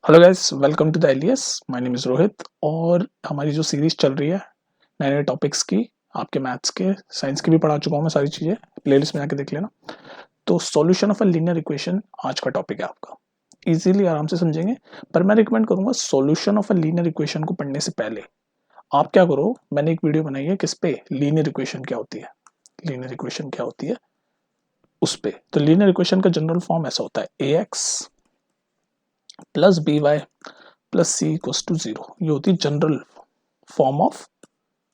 Hello guys, welcome to the Alias. My name is Rohit और हमारी जो सीरीज़ चल रही है नए नए टॉपिक्स की, आपके मैथ्स के, साइंस की भी पढ़ा चुका हूँ मैं सारी चीज़ें, प्लेलिस्ट में जाके देख लेना। तो solution of a linear equation आज का टॉपिक है आपका। इजीली आराम से समझेंगे, पर मैं रिकमेंड करूंगा solution of a linear equation को पढ़ने से पहले आप क्या करो, मैंने एक वीडियो बनाई है किस पे, लीनियर इक्वेशन क्या होती है, लीनियर इक्वेशन क्या होती है उस पे। तो लीनियर इक्वेशन का जनरल फॉर्म ऐसा होता है a x plus b y plus c equals to zero. ये होती है general form of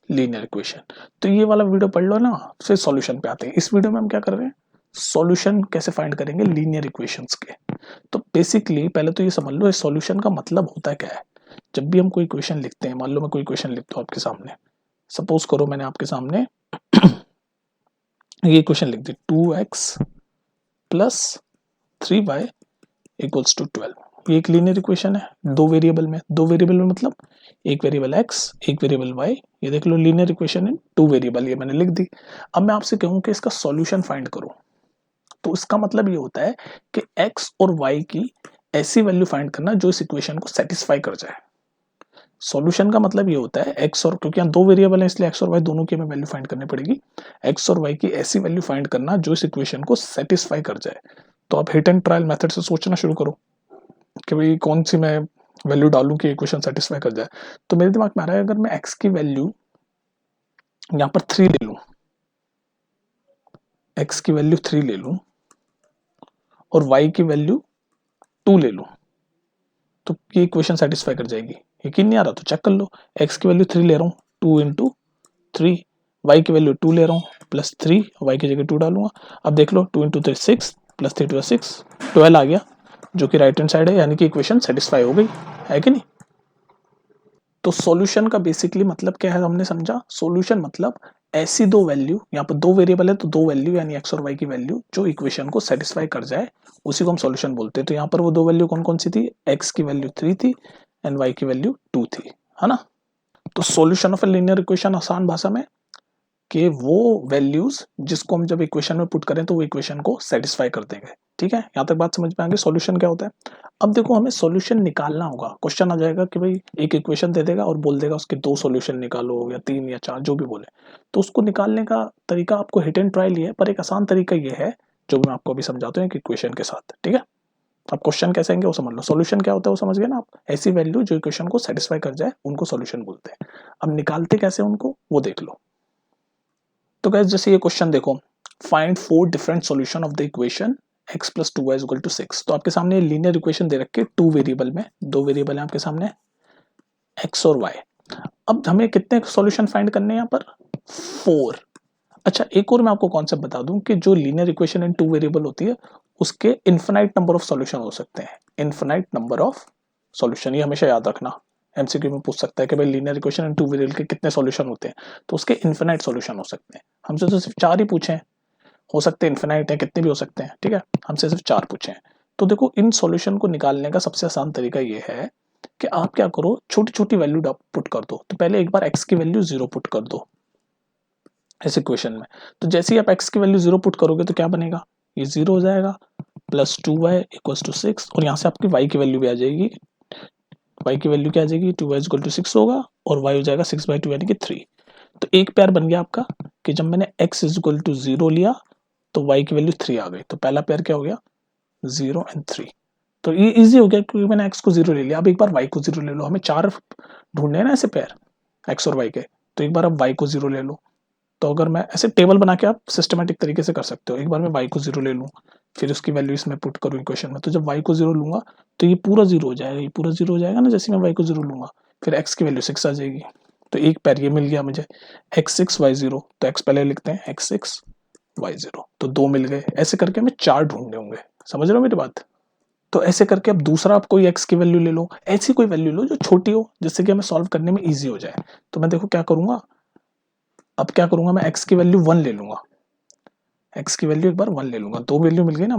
linear equation. तो ये वाला वीडियो पढ़ लो ना, फिर सॉल्यूशन पे आते हैं। इस वीडियो में हम क्या कर रहे हैं, सॉल्यूशन कैसे फाइंड करेंगे लीनियर इक्वेशंस के। तो बेसिकली पहले तो ये समझ लो इस सॉल्यूशन का मतलब होता क्या है। जब भी हम कोई इक्वेशन लिखते हैं, मान लो मैं कोई इक्वेशन लिखता हूँ आपके सामने, सपोज करो मैंने आपके सामने ये इक्वेशन लिख दी, 2x plus 3y equals to 12। ये एक लीनियर इक्वेशन है दो वेरिएबल में। दो वेरिएबल में मतलब एक वेरिएबल x, एक वेरिएबल y। ये देख लो linear equation in two variable, ये मैंने लिख दी। अब मैं आपसे कहूं कि इसका सॉल्यूशन फाइंड करो, तो इसका मतलब ये होता है कि x और y की ऐसी वैल्यू फाइंड करना जो इस इक्वेशन को सेटिस्फाई कर जाए। सॉल्यूशन का मतलब ये होता है x और, क्योंकि यहाँ दो वेरिएबल है इसलिए x और y दोनों की हमें वैल्यू फाइंड करनी पड़ेगी। x और y की ऐसी वैल्यू फाइंड करना जो इस इक्वेशन को सेटिस्फाई कर जाए। तो आप हिट एंड ट्रायल मेथड से सोचना शुरू करो कि भाई कौन सी मैं वैल्यू डालूं कि इक्वेशन सेटिस्फाई कर जाए। तो मेरे दिमाग में आ रहा है, अगर मैं x की वैल्यू यहाँ पर 3 ले लूं, x की वैल्यू 3 ले लूं और y की वैल्यू 2 ले लूं, तो ये इक्वेशन सेटिस्फाई कर जाएगी। यकीन नहीं आ रहा तो चेक कर लो। x की वैल्यू 3 ले रहा हूँ, 2 इंटू 3, y की वैल्यू 2 ले रहा हूँ प्लस 3, y की जगह 2 डालूंगा। अब देख लो 2 इंटू 3 6 प्लस 3 टू 6, 12 आ गया, जो कि राइट हैंड साइड है, यानी कि इक्वेशन सेटिस्फाई हो गई है कि नहीं। तो सॉल्यूशन का बेसिकली मतलब क्या है, हमने समझा। सॉल्यूशन मतलब ऐसी दो वैल्यू, यहाँ पर दो वेरिएबल है तो दो वैल्यू यानी एक्स और वाई की वैल्यू जो इक्वेशन को सेटिस्फाई कर जाए, उसी को हम सॉल्यूशन बोलते हैं। तो यहाँ पर वो दो वैल्यू कौन कौन सी थी, एक्स की वैल्यू 3 थी एंड वाई की वैल्यू 2 थी, है ना। तो solution of a linear equation आसान भाषा में कि वो वैल्यूज जिसको हम जब इक्वेशन में पुट करें तो वो इक्वेशन को सेटिस्फाई कर देंगे। ठीक है, यहाँ तक बात समझ में आ गई सॉल्यूशन क्या होता है। अब देखो हमें सॉल्यूशन निकालना होगा। क्वेश्चन आ जाएगा कि भाई एक इक्वेशन दे देगा और बोल देगा उसके दो सॉल्यूशन निकालो या तीन या चार, जो भी बोले। तो उसको निकालने का तरीका आपको हिट एंड ट्रायल ही है, पर एक आसान तरीका ये है जो मैं आपको अभी समझाता हूँ एक इक्वेशन के साथ। ठीक है, अब क्वेश्चन कैसे आएंगे वो समझ लो। सॉल्यूशन क्या होता है वो समझ गए ना आप, ऐसी वैल्यू जो इक्वेशन को सेटिस्फाई कर जाए उनको सॉल्यूशन बोलते हैं। अब निकालते कैसे उनको वो देख लो। तो गाइस जैसे ये क्वेश्चन देखो, find four different solution of the equation x plus two y equal to 6। तो आपके सामने लीनियर इक्वेशन दे रखे टू वेरिएबल में, दो वेरिएबल है आपके सामने x और y। अब हमें कितने सॉल्यूशन फाइंड करने हैं यहाँ पर, फोर। अच्छा एक और मैं आपको कॉन्सेप्ट बता दूं कि जो linear equation in two variable होती है उसके इन्फिनाइट नंबर ऑफ सॉल्यूशन हो सकते हैं। इन्फिनाइट नंबर ऑफ सॉल्यूशन, ये हमेशा याद रखना। एमसीक्यू में पूछ सकता है कि भाई linear equation in two variable के कितने सॉल्यूशन होते हैं, तो उसके इन्फिनाइट सॉल्यूशन हो सकते हैं। हमसे तो सिर्फ चार ही पूछे हैं, हो सकते हैं इन्फिनाइट है, कितने भी हो सकते हैं। ठीक है, हमसे सिर्फ चार पूछे हैं। तो देखो इन सॉल्यूशन को निकालने का सबसे आसान तरीका ये है कि आप क्या करो, छोटी छोटी वैल्यू पुट कर दो। तो पहले एक बार x की वैल्यू 0 पुट कर दो इस इक्वेशन में। तो जैसे ही आप x की वैल्यू 0 पुट करोगे तो क्या बनेगा, ये 0 हो जाएगा प्लस 2y इक्वल्स टू 6, और यहाँ से आपकी y की वैल्यू भी आ जाएगी। y की वैल्यू क्या आ जाएगी, 2y इक्वल टू 6 होगा और y हो जाएगा 6/2 यानी कि 3। तो एक पेयर बन गया आपका कि जब मैंने x इक्वल टू 0 लिया तो y की वैल्यू 3 आ गई। तो पहला पेयर क्या हो गया, 0 एंड 3। तो ये इजी हो गया क्योंकि मैंने x को 0 ले लिया। अब एक बार y को 0 ले लो, हमें चार ढूंढने हैं ना ऐसे पेयर x और y के। तो एक बार अब y को 0 ले लो। तो अगर मैं ऐसे टेबल बना के आप सिस्टमेटिक तरीके से कर सकते हो। एक बार मैं y को 0 ले लूँ, फिर उसकी वैल्यू इसमें पुट करूँ इक्वेशन में। तो जब y को 0 लूंगा तो ये पूरा 0 हो जाएगा, ये पूरा 0 हो जाएगा ना जैसे मैं y को 0 लूंगा। फिर x की वैल्यू 6 आ जाएगी। तो एक पैर ये मिल गया मुझे, x6 y0। तो x पहले लिखते हैं, x6 y0। तो दो मिल गए। ऐसे करके हमें चार ढूंढने होंगे। समझ रहे हो मेरी बात। तो ऐसे करके अब दूसरा आप कोई x की वैल्यू ले लो, ऐसी कोई वैल्यू लो जो छोटी हो जिससे कि हमें सॉल्व करने में ईजी हो जाए। तो मैं देखो क्या करूंगा, अब क्या करूंगा, मैं x की वैल्यू 1 ले लूंगा। x की वैल्यू एक बार 1 ले लूंगा, दो वैल्यू मिल गई ना।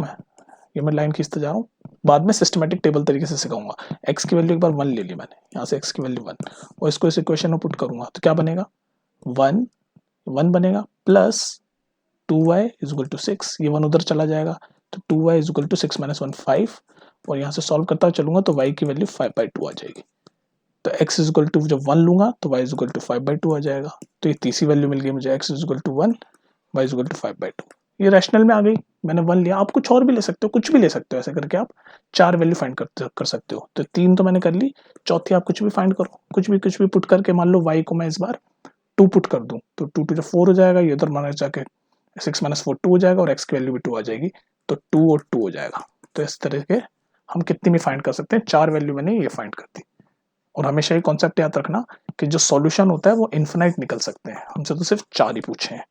मैं लाइन खींचते जा रहा हूँ, बाद में सिस्टमेटिक टेबल तरीके से सिखाऊंगा। x की वैल्यू एक बार 1 ले ली मैंने, यहाँ से x की वैल्यू 1, और इसको इस इक्वेशन में पुट करूंगा तो क्या बनेगा, 1 1 बनेगा plus 2y is equal to 6। ये 1 उधर चला जाएगा तो 2y is equal to 6 minus 1 5, और यहाँ से सॉल्व करता चलूंगा तो y की वैल्यू 5/2 आ जाएगी। तो x इज इक्वल टू जब 1 लूंगा तो y इज इक्वल टू 5/2 आ जाएगा। तो ये तीसरी वैल्यू मिल गई मुझे, x is equal to 1, y is equal to 5/2। ये रैशनल में आ गई, मैंने 1 लिया। आप कुछ और भी ले सकते हो, कुछ भी ले सकते हो, ऐसे करके आप 4 वैल्यू फाइंड कर सकते हो। तो 3 तो मैंने कर ली, चौथी आप कुछ भी फाइंड करो, कुछ भी पुट करके, मान लो y को मैं इस बार 2 पुट कर दूं तो 2 टू 4 हो जाएगा, ये उधर माइनस जाके 6 - 4 2 हो जाएगा और x की वैल्यू भी 2 आ जाएगी, तो 2 और 2 हो जाएगा। तो इस तरह के हम कितनी भी फाइंड कर सकते हैं, 4 वैल्यू मैंने ये फाइंड कर दी। और हमेशा ये कॉन्सेप्ट याद रखना कि जो सॉल्यूशन होता है वो इन्फिनाइट निकल सकते हैं, हमसे तो सिर्फ 4 ही पूछे हैं।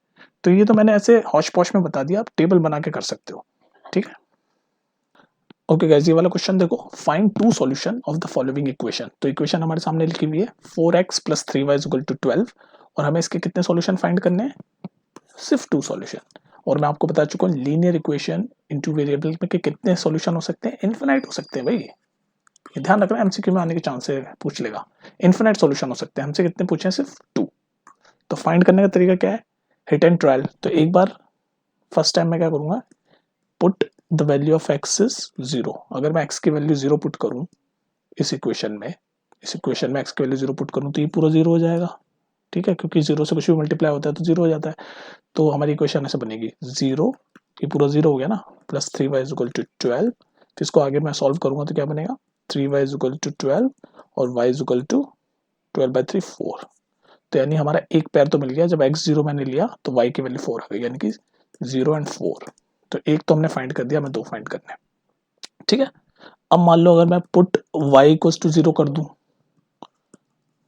तो ये तो मैंने ऐसे हौश पौश में बता दिया, आप टेबल बना के कर सकते हो, ठीक है। ओके गाइस, ये वाला क्वेश्चन देखो, find 2 solution of the following equation. तो इक्वेशन हमारे सामने लिखी हुई है 4x + 3y = 12 और हमें इसके कितने सॉल्यूशन फाइंड करने हैं, सिर्फ 2 सॉल्यूशन। और मैं आपको बता चुका हूँ लीनियर इक्वेशन इनटू वेरिएबल में के कितने सॉल्यूशन हो सकते हैं, इनफिनाइट हो सकते हैं भाई। ये ध्यान रखना, एमसीक्यू में आने के चांस है, पूछ लेगा। इनफिनाइट सॉल्यूशन हो सकते हैं, हमसे कितने पूछे हैं, सिर्फ 2। तो फाइंड करने का तरीका क्या है, हिट एंड ट्रायल। तो एक बार फर्स्ट टाइम मैं क्या करूंगा, put the value of x is 0। अगर मैं x की वैल्यू 0 पुट करूं इस इक्वेशन में x की वैल्यू 0 पुट करूं तो ये पूरा 0 हो जाएगा, ठीक है, क्योंकि 0 से कुछ भी मल्टीप्लाई होता है तो 0 हो जाता है। तो हमारी इक्वेशन ऐसे बनेगी 0, ये पूरा 0 हो गया ना, प्लस 3y = 12। तो इसको आगे मैं सॉल्व करूंगा तो क्या बनेगा, 3y = 12 और y = 12/3 4। तो यानी हमारा एक पैर तो मिल गया, जब x 0 मैंने लिया तो y की वैल्यू 4 आ गई, यानी कि 0 और 4। तो एक तो हमने फाइंड कर दिया, हमें 2 फाइंड करने हैं, ठीक है। अब मान लो अगर मैं पुट y = 0 कर दूं,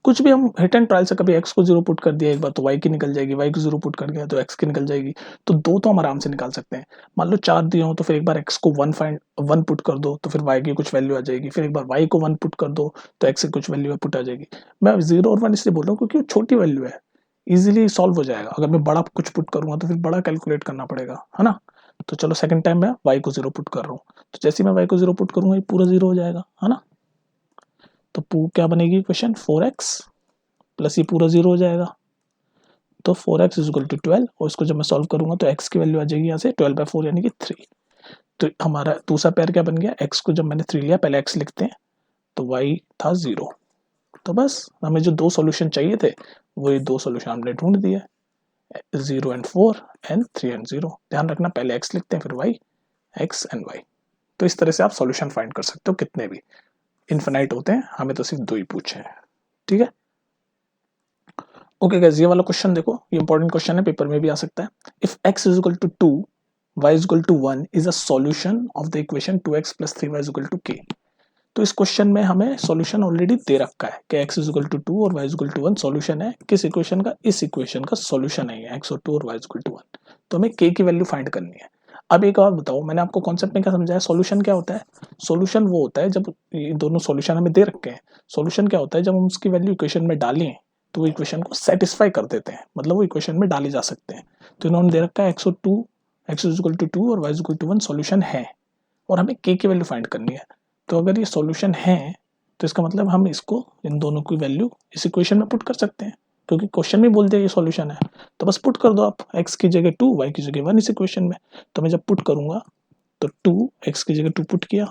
कुछ भी हम हिट एंड ट्रायल से, कभी x को 0 पुट कर दिया एक बार तो y की निकल जाएगी, y को 0 पुट कर दिया तो x की निकल जाएगी। तो 2 तो हम आराम से निकाल सकते हैं। मान लो 4 दिए हो तो फिर एक बार x को 1 पुट कर दो तो फिर y की कुछ वैल्यू आ जाएगी, फिर एक बार y को 1 पुट कर दो तो x की कुछ वैल्यू पुट आ जाएगी। मैं 0 और 1 इसलिए बोल रहा हूँ क्योंकि छोटी वैल्यू है, इजीली सॉल्व हो जाएगा। अगर मैं बड़ा कुछ पुट करूंगा तो फिर बड़ा कैलकुलेट करना पड़ेगा, है ना। तो चलो सेकंड टाइम मैं y को 0 पुट कर रहा हूँ, तो जैसे मैं y को 0 पुट करूंगा ये पूरा 0 हो जाएगा, है ना। तो क्या बनेगी इक्वेशन, 4x प्लस ये पूरा 0 हो जाएगा, तो 4x = 12। और इसको जब मैं सॉल्व करूंगा तो x की वैल्यू आ जाएगी यहाँ से 12/4 यानी कि 3। तो हमारा दूसरा पैर क्या बन गया, x को जब मैंने 3 लिया, पहले x लिखते हैं, तो y था 0। तो बस हमें जो 2 सॉल्यूशन चाहिए थे वो ये 2 सॉल्यूशन हमने ढूंढ दिए, 0 and 4 and 3 and 0। ध्यान रखना, पहले x लिखते हैं फिर y, x and y। तो इस तरह से आप सॉल्यूशन फाइंड कर सकते हो, कितने भी इनफिनाइट होते हैं, हमें तो सिर्फ 2 ही पूछे हैं, ठीक है। ओके गाइस, ये वाला क्वेश्चन देखो, ये इंपॉर्टेंट क्वेश्चन है, पेपर में भी आ सकता है। If x = 2, y = 1 is a solution of the equation 2x + 3y = k। तो इस क्वेश्चन में हमें सॉल्यूशन ऑलरेडी दे रखा है कि x = 2 और y = 1 सॉल्यूशन है। किस इक्वेशन का, इस इक्वेशन का सॉल्यूशन है x और 2 और y = 1। तो हमें k की वैल्यू फाइंड करनी है। अब एक और बताओ, मैंने आपको कॉन्सेप्ट में क्या समझाया, सॉल्यूशन क्या होता है। सॉल्यूशन वो होता है जब ये दोनों सॉल्यूशन हमें दे रखे हैं, सॉल्यूशन क्या होता है जब हम उसकी वैल्यू इक्वेशन में डालें तो वो इक्वेशन को सेटिस्फाई कर देते हैं, मतलब वो इक्वेशन में डाले जा सकते हैं। तो इन्होंने दे रखा है x = 2 और y = 1 सॉल्यूशन है और हमें k की वैल्यू फाइंड करनी है। तो अगर ये सॉल्यूशन है तो इसका मतलब हम इसको, इन दोनों की वैल्यू इस इक्वेशन में पुट कर सकते हैं, क्योंकि क्वेश्चन में बोल दिया ये सॉल्यूशन है। तो बस पुट कर दो आप, x की जगह 2, y की जगह 1 इस इक्वेशन में। तो मैं जब पुट करूंगा तो 2 x की जगह 2 पुट किया,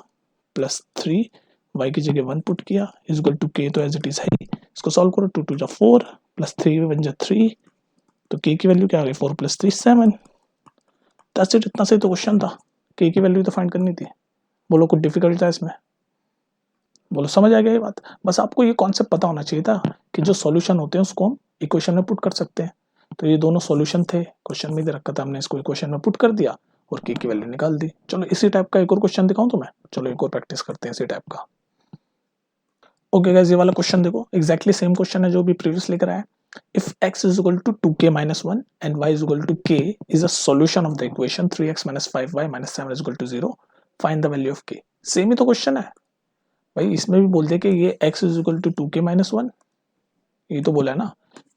प्लस 3 y की जगह 1 पुट किया, इज इक्वल टू k, तो एज इट इज है। इसको सॉल्व करो, 2 2 4 प्लस 3 1 3, तो k की वैल्यू क्या आ गई, 4 + 3 7। दैट्स इट, इतना सही तो क्वेश्चन था, k की वैल्यू तो फाइंड करनी थी। बोलो कुछ डिफिकल्ट था इसमें, बोलो समझ आ गया ये बात। बस आपको ये कॉन्सेप्ट पता होना चाहिए था कि जो सॉल्यूशन होते हैं उसको हम इक्वेशन में पुट कर सकते हैं। तो ये दोनों सॉल्यूशन थे, क्वेश्चन में दे रखा था, हमने इसको इक्वेशन में पुट कर दिया और k की वैल्यू निकाल दी। चलो इसी टाइप का एक और क्वेश्चन दिखाऊं तो मैं, चलो एक और प्रैक्टिस करते हैं इसी टाइप का। ओके गाइस, ये वाला क्वेश्चन देखो, एग्जैक्टली सेम क्वेश्चन है जो भी प्रीवियस लेकर आया। If x = 2k - 1 and y = k is a solution of the equation 3x - 5y - 7 = 0, find the value of k। Same ही तो क्वेश्चन है भाई, इसमें भी बोल दे कि ये x = 2k - 1, ये तो बोला है ना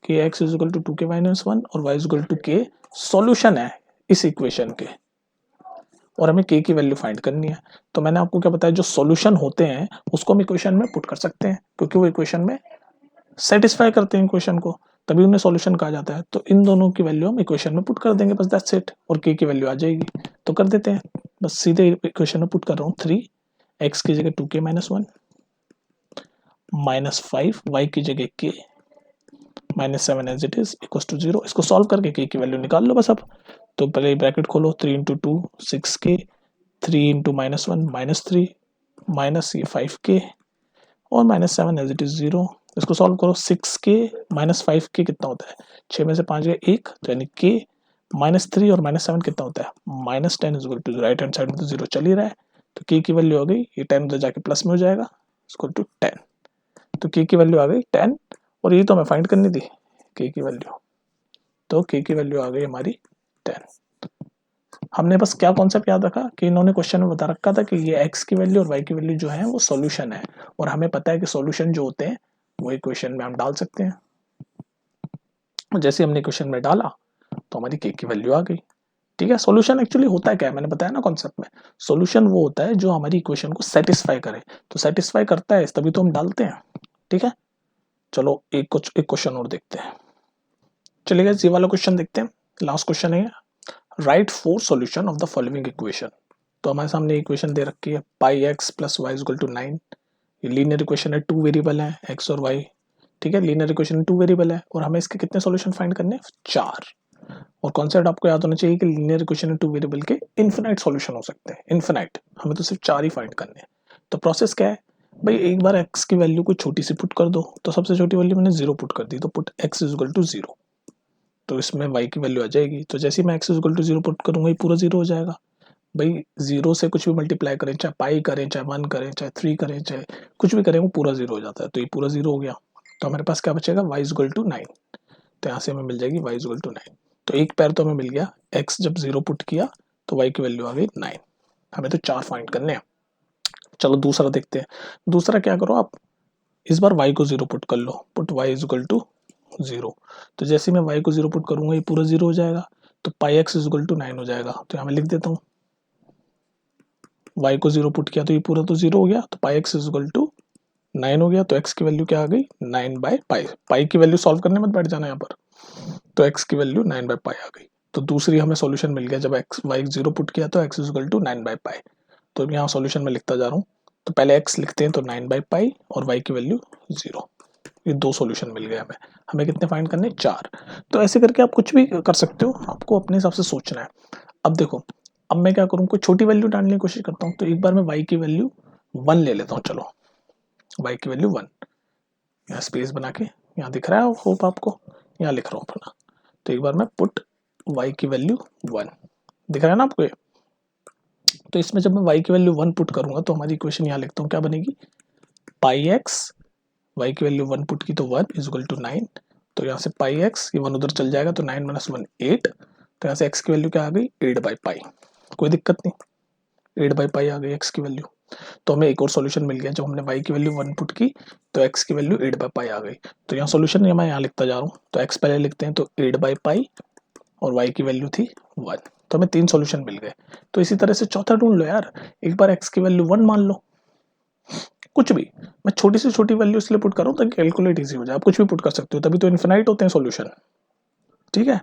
कि x = 2k - 1 और y = k सॉल्यूशन है इस इक्वेशन के, और हमें k की वैल्यू फाइंड करनी है। तो मैंने आपको क्या बताया, जो सॉल्यूशन होते हैं उसको हम इक्वेशन में पुट कर सकते हैं, क्योंकि वो इक्वेशन में सेटिस्फाई करते हैं इक्वेशन को, तभी उन्हें सॉल्यूशन कहा जाता है। तो इन दोनों की वैल्यू हम इक्वेशन में पुट कर देंगे, बस दैट्स इट, और k की वैल्यू आ जाएगी। तो कर देते हैं, बस सीधे इक्वेशन में पुट कर रहा हूँ, 3 x की जगह 2k माइनस 1 माइनस 5 y की जगह k minus 7 as it is equal to 0। इसको सॉल्व करके k की वैल्यू निकाल लो बस अब। तो पहले ब्रैकेट खोलो, 3 into 2 6k, 3 into minus 1 minus 3 minus ये 5k और माइनस 7 एज इट इज 0। इसको सॉल्व करो, 6k माइनस 5k कितना होता है, 6 में से 5 गए 1, तो यानी k माइनस 3 और माइनस 7 कितना होता है minus 10 is equal to, right hand side में तो 0 चल ही रहा है, तो k की वैल्यू आ गई, ये 10 उधर जाके प्लस में हो जाएगा, इक्वल टू 10। तो k की वैल्यू आ गई 10 और ये तो हमें फाइंड करनी थी k की वैल्यू, तो k की वैल्यू आ गई हमारी 10। हमने बस क्या कॉन्सेप्ट याद रखा कि इन्होंने क्वेश्चन में बता रखा था कि ये x की वैल्यू और y की वैल्यू जो है वो सॉल्यूशन है, और हमें पता है कि सॉल्यूशन जो होते हैं वो इक्वेशन में हम डाल सकते हैं। जैसे हमने इक्वेशन में डाला तो हमारी k की वैल्यू आ गई। ठीक है, सॉल्यूशन एक्चुअली होता है क्या है, मैंने बताया ना कॉन्सेप्ट में, सॉल्यूशन वो होता है जो हमारी इक्वेशन को सेटिस्फाई करे, तो सेटिस्फाई करता है तभी तो हम डालते हैं। ठीक है, चलो एक क्वेश्चन और देखते हैं। चलिए ये वाला क्वेश्चन देखते हैं, लास्ट क्वेश्चन है, write 4 solution of the following equation. तो हमारे सामने इक्वेशन दे रखी है pi x plus y equal to 9। ये लीनियर इक्वेशन है, 2 वेरिएबल है एक्स और वाई। ठीक है, लीनियर इक्वेशन में 2 वेरिएबल है और हमें इसके कितने सॉल्यूशन फाइंड करने हैं, 4। और कॉन्सेप्ट आपको याद होना चाहिए कि लीनियर इक्वेशन में 2 वेरिएबल के इन्फिनाइट सॉल्यूशन हो सकते हैं, इन्फिनाइट, हमें तो सिर्फ 4 ही फाइंड करने हैं। तो प्रोसेस क्या है भाई, एक बार x की वैल्यू को छोटी सी पुट कर दो, तो सबसे छोटी वैल्यू मैंने 0 पुट कर दी, तो put x is equal to 0, तो इसमें y की वैल्यू आ जाएगी। तो जैसे ही मैं x is equal to 0 put करूंगा ये पूरा 0 हो जाएगा। भाई 0 से कुछ भी मल्टीप्लाई करें, चाहे पाई करें, चाहे 1 करें, चाहे 3 करें, चाहे कुछ भी करें, वो पूरा 0 हो जाता है, तो ये पूरा 0 हो गया। तो हमारे पास क्या बचेगा, y इज इक्वल टू 9। तो यहाँ से हमें मिल जाएगी y इज इक्वल टू 9। तो एक पैर तो हमें मिल गया, x जब 0 पुट किया तो y की वैल्यू आ गई 9। हमें तो 4 फाइंड करने हैं। चलो दूसरा देखते हैं। दूसरा क्या करो आप, इस बार y को 0 पुट कर लो, put y is equal to 0। तो जैसे मैं y को 0 पुट करूंगा ये पूरा 0 हो जाएगा, तो पाई एक्स इज इक्वल टू 9 हो जाएगा। तो यहाँ मैं लिख देता हूँ, y को 0 पुट किया तो ये पूरा तो 0 हो गया, तो पाई एक्स इज इक्वल टू 9 हो गया। तो x की वैल्यू क्या आ गई, 9 बाय पाई। पाई की वैल्यू सॉल्व करने मत बैठ जाना यहाँ पर, तो x की वैल्यू 9 बाय पाई आ गई। तो दूसरी हमें सॉल्यूशन मिल गया, जब x y 0 पुट किया तो x is equal to 9 by pi. तो यहाँ सॉल्यूशन में लिखता जा रहा हूँ, तो पहले x लिखते हैं, तो 9 बाई पाई और y की वैल्यू 0। ये 2 सॉल्यूशन मिल गए हमें। हमें कितने फाइंड करने, 4। तो ऐसे करके आप कुछ भी कर सकते हो, आपको अपने हिसाब से सोचना है। अब देखो, अब मैं क्या करूँ, कोई छोटी वैल्यू डालने की कोशिश करता हूँ। तो एक बार मैं y की वैल्यू 1 ले लेता हूँ। चलो y की वैल्यू 1, यहाँ स्पेस बना के, यहाँ दिख रहा है होप आपको, यहाँ लिख रहा हूँ अपना। तो एक बार मैं पुट y की वैल्यू 1, दिख रहा है ना आपको ये। तो इसमें जब मैं y की वैल्यू 1 पुट करूंगा तो हमारी इक्वेशन यहाँ लिखता हूँ, क्या बनेगी, पाई एक्स, y की वैल्यू 1 पुट की तो 1 इज इक्वल टू 9। तो यहाँ से पाई एक्स, ये 1 उधर चल जाएगा, तो 9 माइनस 1 8। तो यहाँ से x की वैल्यू क्या आ गई, 8 बाई पाई। कोई दिक्कत नहीं, 8 बाई पाई आ गई x की वैल्यू। तो हमें एक और सॉल्यूशन मिल गया, जब हमने y की वैल्यू 1 पुट की तो x की वैल्यू 8 बाई पाई आ गई। तो यहाँ सॉल्यूशन मैं यहाँ लिखता जा रहा हूँ, तो x पहले लिखते हैं, तो 8 बाई पाई और y की वैल्यू थी 1। तो हमें 3 सॉल्यूशन मिल गए। तो इसी तरह से चौथा ढूंढ लो यार, एक बार x की वैल्यू 1 मान लो, कुछ भी, मैं छोटी से छोटी वैल्यू इसलिए पुट कर रहा हूँ ताकि कैलकुलेट इजी हो जाए। आप कुछ भी पुट कर सकते हो, तभी तो इन्फिनाइट होते हैं सॉल्यूशन। ठीक है,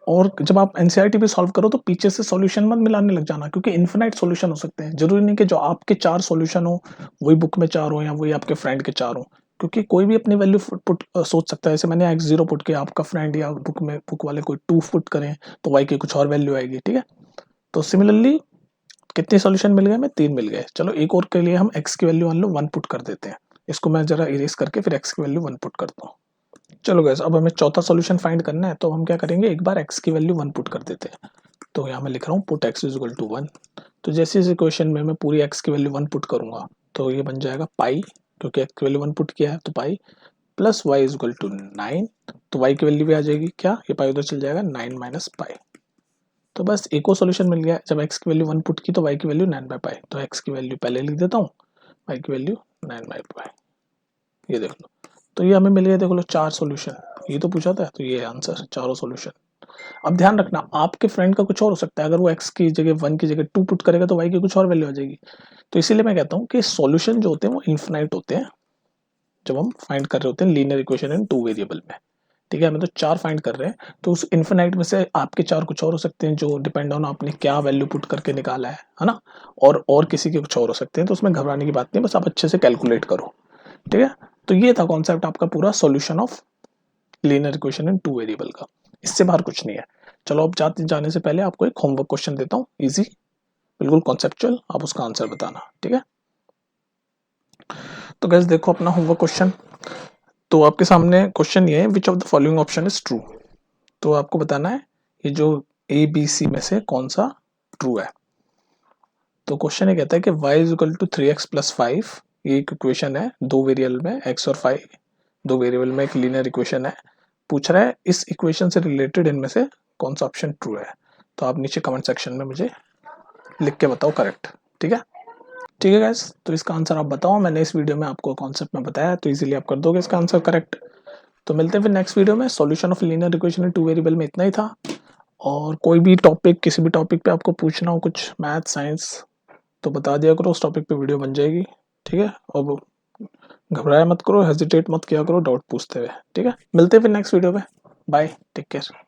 और जब आप एनसीईआरटी भी सॉल्व करो तो पीछे से सॉल्यूशन मत मिलाने लग जाना, क्योंकि इन्फिनाइट सॉल्यूशन हो सकते हैं। जरूरी नहीं कि जो आपके 4 सॉल्यूशन हो वही बुक में 4 हो या वही आपके फ्रेंड के 4 हो, क्योंकि कोई भी अपनी वैल्यू पुट सोच सकता है। जैसे मैंने x0 पुट किया, आपका फ्रेंड या बुक वाले कोई 2 पुट करें तो y की कुछ और वैल्यू आएगी। ठीक है, तो सिमिलरली कितने सॉल्यूशन मिल गए हमें, 3 मिल गए। चलो एक और के लिए हम x की वैल्यू मान लो 1 पुट कर देते हैं। इसको मैं जरा इरेज करके फिर x की वैल्यू 1 पुट करता हूँ। चलो गैस, अब हमें चौथा सॉल्यूशन फाइंड करना है, तो हम क्या करेंगे, एक बार x की वैल्यू 1 पुट कर देते हैं। तो यहाँ मैं लिख रहा हूँ put x is equal to 1। तो जैसे इस इक्वेशन में मैं पूरी x की वैल्यू 1 पुट करूंगा तो ये बन जाएगा पाई, क्योंकि x की वैल्यू 1 पुट किया है, तो pi plus y is equal to 9। तो y की वैल्यू भी आ जाएगी क्या, ये पाई उधर चल जाएगा, 9 माइनस पाई। तो बस एक और सॉल्यूशन मिल गया, जब x की वैल्यू 1 पुट की तो y की वैल्यू 9 बाई पाई। तो x की वैल्यू पहले लिख देता हूँ, y की वैल्यू 9 बाई पाई, ये देख लो। तो ये हमें मिल गया, देख लो 4 सॉल्यूशन। ये तो पूछा था, तो ये आंसर, चारों सॉल्यूशन। अब ध्यान रखना, आपके फ्रेंड का कुछ और हो सकता है। अगर वो x की जगह 1 की जगह 2 पुट करेगा तो y की कुछ और वैल्यू आ जाएगी। तो इसीलिए मैं कहता हूँ कि सॉल्यूशन जो होते हैं वो इन्फिनाइट होते हैं, जब हम फाइंड कर रहे होते हैं लीनियर इक्वेशन इन 2 वेरिएबल में। ठीक है, हमें तो 4 फाइंड कर रहे हैं, तो उस इन्फिनाइट में से आपके 4 कुछ और हो सकते हैं जो डिपेंड ऑन आपने क्या वैल्यू पुट करके निकाला है ना, और किसी के कुछ और हो सकते हैं, तो उसमें घबराने की बात नहीं, बस आप अच्छे से कैलकुलेट करो। ठीक है, तो ये था कॉन्सेप्ट आपका पूरा solution of linear equation in 2 variable का, इससे बाहर कुछ नहीं है। चलो अब जाने से पहले आपको एक होमवर्क क्वेश्चन देता हूँ, इजी, बिल्कुल कॉन्सेप्चुअल, आप उसका आंसर बताना। ठीक है, तो गाइस देखो अपना होमवर्क क्वेश्चन, तो आपके सामने क्वेश्चन ये है, which of the following option is true. तो आपको बताना है ये जो ए बी सी में से कौन सा ट्रू है। तो क्वेश्चन ये कहता है कि y is equal to 3x plus 5, ये एक इक्वेशन है, 2 वेरिएबल में x और 5, 2 वेरिएबल में एक लीनियर इक्वेशन है। पूछ रहा है इस इक्वेशन से रिलेटेड इनमें से कौन सा ऑप्शन ट्रू है। तो आप नीचे कमेंट सेक्शन में मुझे लिख के बताओ करेक्ट। ठीक है, ठीक है गाइस, तो इसका आंसर आप बताओ। मैंने इस वीडियो में आपको कॉन्सेप्ट में बताया, तो इजीली आप कर दोगे इसका आंसर करेक्ट। तो मिलते हैं फिर नेक्स्ट वीडियो में। Solution of linear equation in 2 variable में इतना ही था। और कोई भी टॉपिक, किसी भी टॉपिक पे आपको पूछना हो कुछ मैथ साइंस, तो बता दिया करो, उस टॉपिक पे वीडियो बन जाएगी। ठीक है, और घबराया मत करो, हेजिटेट मत किया करो डाउट पूछते हुए। ठीक है, मिलते हैं फिर नेक्स्ट वीडियो में। Bye, take care.